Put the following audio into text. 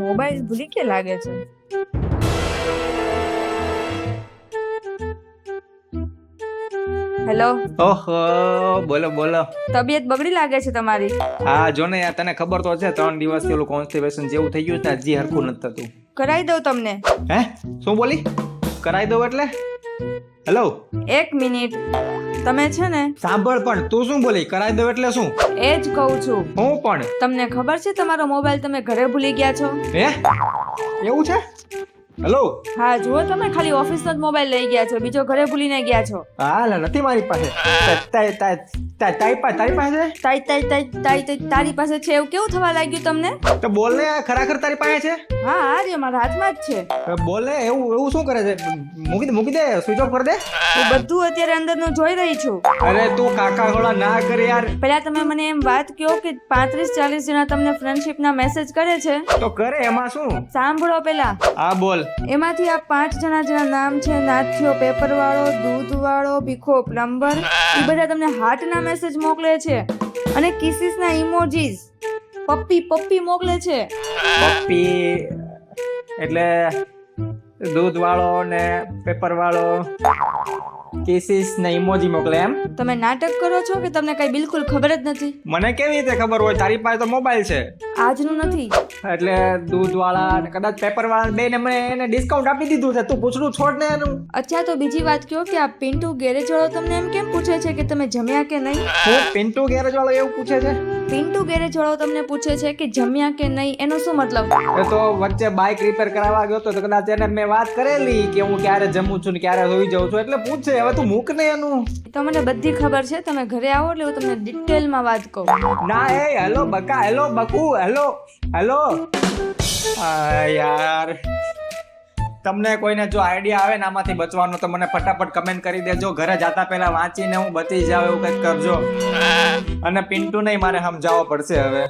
Mobile ભૂલી કે લાગે છે. હેલો, ઓહો, બોલો બોલો. તબિયત બગડી લાગે છે તમારી. હા જો ને યાર, તને ખબર તો છે 3 દિવસથી ઓલું કોન્સ્ટિપેશન જેવું થઈ ગયું છે ને, હજી હરખું નથી થતું. કરાઈ દઉં તમને. હે શું બોલી? કરાઈ દઉં એટલે? Hello, 1 minute. તમે છે ને સાંભળ પણ, તું શું બોલી? કરાઈ દઉં એટલે શું? એ જ કહું છું. હું પણ તમને ખબર છે તમારો મોબાઈલ તમે ઘરે ભૂલી ગયા છો? હે એવું છે? હેલો, હા જુઓ, તમે ખાલી ઓફિસનો જ મોબાઈલ લઈ ગયા છો, બીજો ઘરે ભૂલીને ગયા છો. હા લા, નથી મારી પાસે. તારી પાસે? તારી પાસે છે એવું કેવું થવા લાગ્યું તમને? તો બોલ ને, ખરેખર તારી પાસે છે? હા આજે મારા હાથમાં જ છે. બોલ ને, એવું શું કરે છે? મૂકી દે, સ્વિચ ઓફ કરી દે. હું બધું અત્યારે અંદરનું જોઈ રહી છું. અરે તું કાકા ઘોડા ના કરે યાર. પહેલા તમે મને એમ વાત કહો કે 35-40 જણા તમને ફ્રેન્ડશિપના મેસેજ કરે છે. તો કરે, એમાં શું? સાંભળો પેલા. હા બોલ. એમાંથી આ 5 જણા જેના નામ છે નાથિયો પેપર વાળો, દૂધ વાળો, ભીખો પ્લમ્બર, એ બધા તમને હાર્ટના મેસેજ મોકલે છે અને કિસીસના ઇમોજીસ, પપ્પી મોકલે છે. પપ્પી એટલે દૂધ વાળો ને પેપર વાળો, કેસીસ ને ઇમોજી મોકલે એમ? તમે નાટક કરો છો કે તમને કઈ બિલકુલ ખબર જ નથી? મને કેવી રીતે ખબર હોય? તારી પાસે તો મોબાઈલ છે. આજનું નથી. એટલે દૂધ વાળા ને કદાચ પેપર વાળા બે ને મેં એને ડિસ્કાઉન્ટ આપી દીધું છે. તું પૂછડું છોડ ને એનું. અચ્છા, તો બીજી વાત કહો કે આ પિન્ટુ ગેરેજ વાળો તમને એમ કેમ પૂછે છે કે તમે જમ્યા કે નહીં? હું પિન્ટુ ગેરેજ વાળો એવું પૂછે છે? પિન્ટુ ગેરેજ વાળો તમને પૂછે છે કે જમ્યા કે નહીં, એનો શું મતલબ? એ તો વચ્ચે બાઇક રિપેર કરાવવા ગયો તો કદાચ એને મેં વાત કરેલી કે હું ક્યારે જમું છું ને ક્યારે હોઈ જાઉં છું, એટલે પૂછે. હવે તું મૂક ને એનું. તો મને બધી ખબર છે, તમે ઘરે આવો એટલે હું તમને ડિટેલમાં વાત કહું. ના એ હેલો બકા, હેલો બકુ, હેલો યાર, તમને કોઈને જો આઈડિયા આવે ને આમાંથી બચવાનો તો મને ફટાફટ કમેન્ટ કરી દેજો. ઘરે જાતા પહેલા વાંચીને હું બચી જાવ એવું કંઈક કરજો. અને પિન્ટુ નહીં, મારે સમજાવવો પડશે હવે.